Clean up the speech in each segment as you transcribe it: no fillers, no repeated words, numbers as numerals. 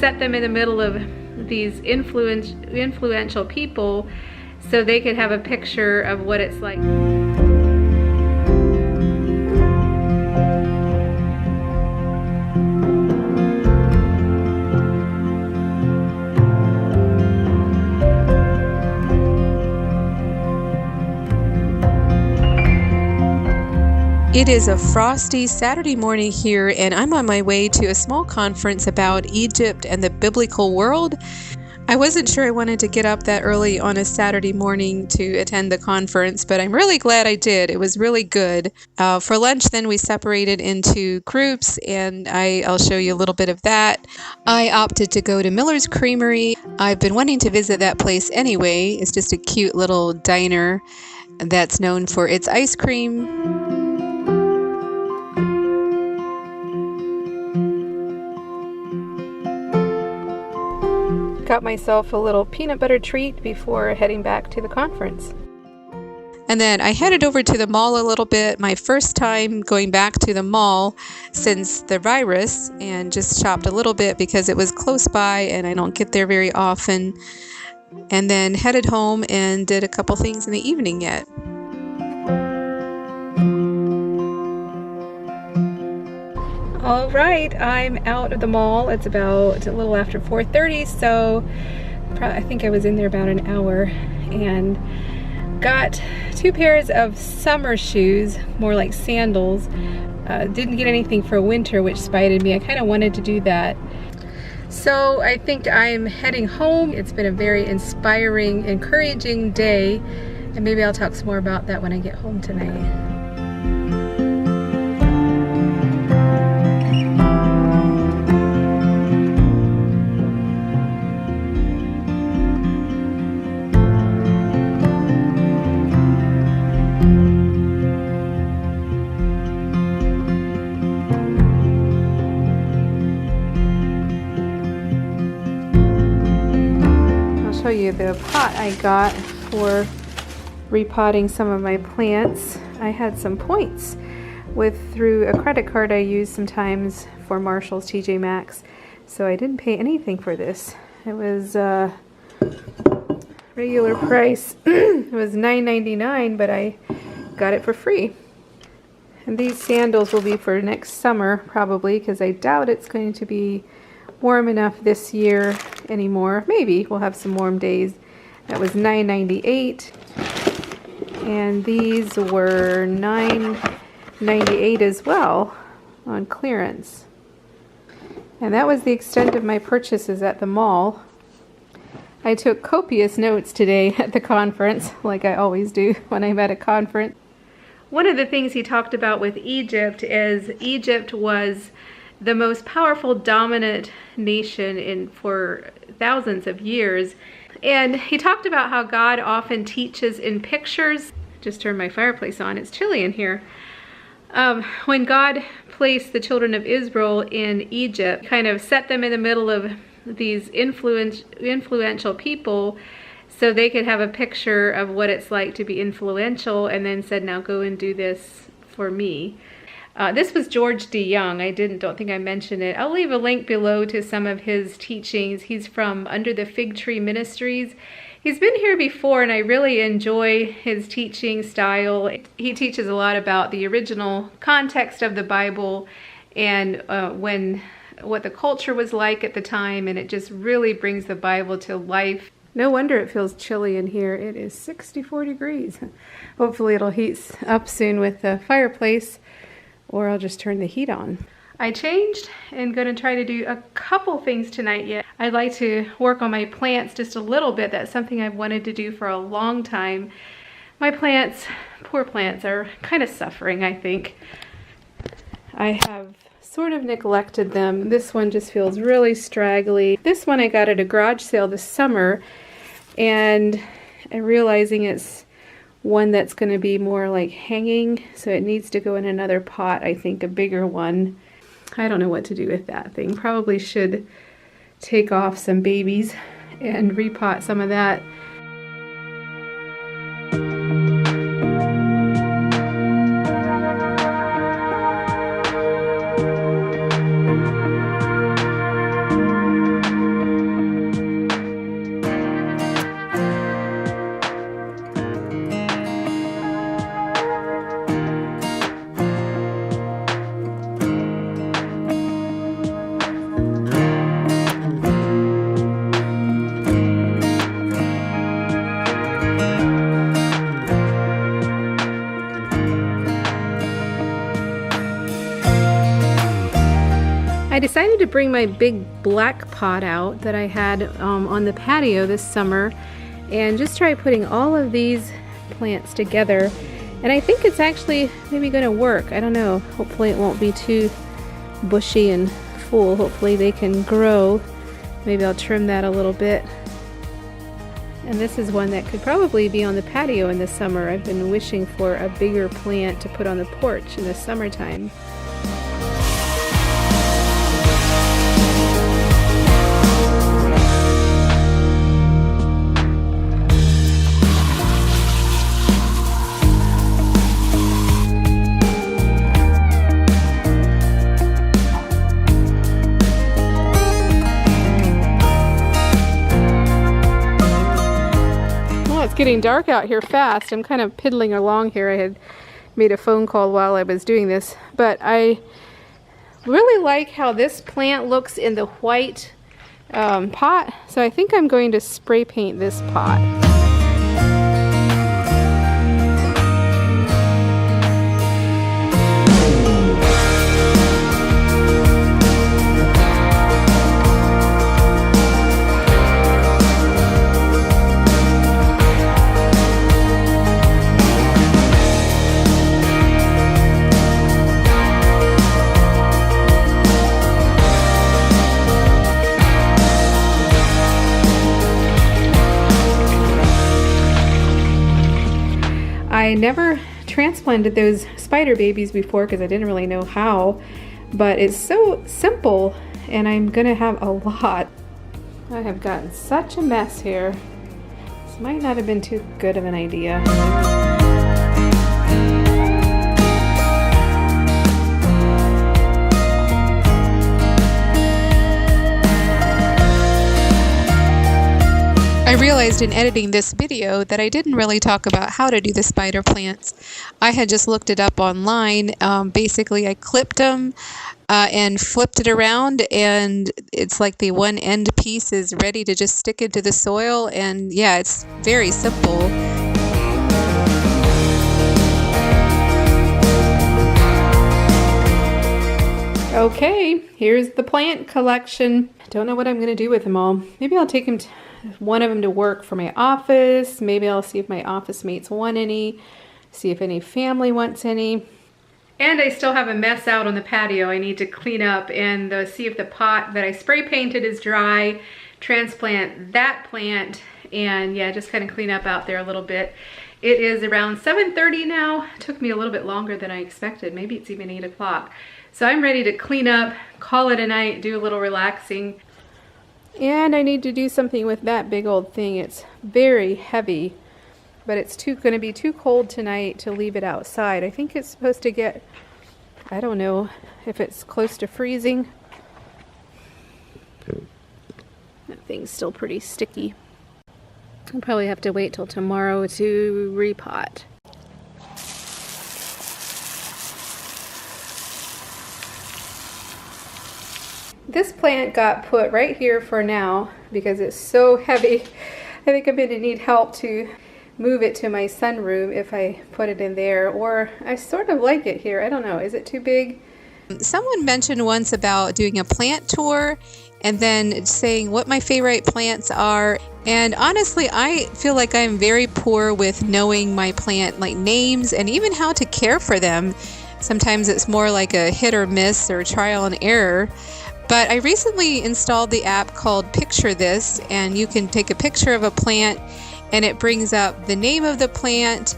set them in the middle of these influential people so they could have a picture of what it's like. It is a frosty Saturday morning here, and I'm on my way to a small conference about Egypt and the biblical world. I wasn't sure I wanted to get up that early on a Saturday morning to attend the conference, but I'm really glad I did. It was really good. For lunch, then we separated into groups, and I'll show you a little bit of that. I opted to go to Miller's Creamery. I've been wanting to visit that place anyway. It's just a cute little diner that's known for its ice cream. Got myself a little peanut butter treat before heading back to the conference. And then I headed over to the mall a little bit, my first time going back to the mall since the virus, and just shopped a little bit because it was close by and I don't get there very often. And then headed home and did a couple things in the evening yet. All right, I'm out of the mall. It's about a little after 4:30, so I think I was in there about an hour, and got 2 pairs of summer shoes, more like sandals. Didn't get anything for winter, which spited me. I kind of wanted to do that. So I think I'm heading home. It's been a very inspiring, encouraging day, and maybe I'll talk some more about that when I get home tonight. Show you the pot I got for repotting some of my plants. I had some points through a credit card I use sometimes for Marshall's, TJ Maxx, so I didn't pay anything for this. It was regular price. It was $9.99, but I got it for free. And these sandals will be for next summer probably, because I doubt it's going to be warm enough this year anymore. Maybe we'll have some warm days. That was $9.98, and these were $9.98 as well on clearance. And that was the extent of my purchases at the mall. I took copious notes today at the conference, like I always do when I'm at a conference. One of the things he talked about with Egypt is Egypt was the most powerful, dominant nation for thousands of years. And he talked about how God often teaches in pictures. Just turned my fireplace on. It's chilly in here. When God placed the children of Israel in Egypt, kind of set them in the middle of these influential people so they could have a picture of what it's like to be influential, and then said, now go and do this for me. This was George D. Young. I don't think I mentioned it. I'll leave a link below to some of his teachings. He's from Under the Fig Tree Ministries. He's been here before, and I really enjoy his teaching style. He teaches a lot about the original context of the Bible and what the culture was like at the time, and it just really brings the Bible to life. No wonder it feels chilly in here. It is 64 degrees. Hopefully it'll heat up soon with the fireplace, or I'll just turn the heat on. I changed and going to try to do a couple things tonight yet. I'd like to work on my plants just a little bit. That's something I've wanted to do for a long time. My plants, poor plants, are kind of suffering, I think. I have sort of neglected them. This one just feels really straggly. This one I got at a garage sale this summer, and I'm realizing it's one that's going to be more like hanging, so it needs to go in another pot, I think, a bigger one. I don't know what to do with that thing. Probably should take off some babies and repot some of that. I decided to bring my big black pot out that I had on the patio this summer and just try putting all of these plants together. And I think it's actually maybe going to work. I don't know. Hopefully it won't be too bushy and full. Hopefully they can grow. Maybe I'll trim that a little bit. And this is one that could probably be on the patio in the summer. I've been wishing for a bigger plant to put on the porch in the summertime. It's getting dark out here fast. I'm kind of piddling along here. I had made a phone call while I was doing this, but I really like how this plant looks in the white pot, so I think I'm going to spray paint this pot. I never transplanted those spider babies before because I didn't really know how, but it's so simple and I'm gonna have a lot. I have gotten such a mess here. This might not have been too good of an idea. I realized in editing this video that I didn't really talk about how to do the spider plants. I had just looked it up online. Basically, I clipped them and flipped it around, and it's like the one end piece is ready to just stick into the soil, and yeah, it's very simple. Okay, here's the plant collection. Don't know what I'm gonna do with them all. Maybe I'll take one of them to work for my office. Maybe I'll see if my office mates want any, see if any family wants any. And I still have a mess out on the patio I need to clean up and see if the pot that I spray painted is dry, transplant that plant, and yeah, just kind of clean up out there a little bit. It is around 7:30 now. It took me a little bit longer than I expected. Maybe it's even 8 o'clock. So I'm ready to clean up, call it a night, do a little relaxing. And I need to do something with that big old thing. It's very heavy, but it's going to be too cold tonight to leave it outside. I think it's supposed to get, I don't know if it's close to freezing. That thing's still pretty sticky. I'll probably have to wait till tomorrow to repot. This plant got put right here for now because it's so heavy. I think I'm going to need help to move it to my sunroom if I put it in there, or I sort of like it here. I don't know. Is it too big? Someone mentioned once about doing a plant tour and then saying what my favorite plants are. And honestly, I feel like I'm very poor with knowing my plant like names and even how to care for them. Sometimes it's more like a hit or miss or trial and error. But I recently installed the app called Picture This, and you can take a picture of a plant and it brings up the name of the plant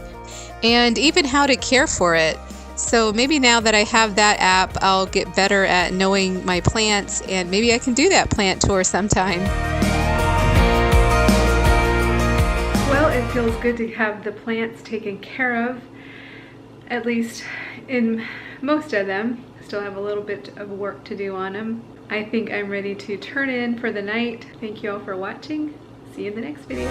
and even how to care for it. So maybe now that I have that app, I'll get better at knowing my plants, and maybe I can do that plant tour sometime. Well, it feels good to have the plants taken care of, at least in most of them. Still have a little bit of work to do on them. I think I'm ready to turn in for the night. Thank you all for watching. See you in the next video.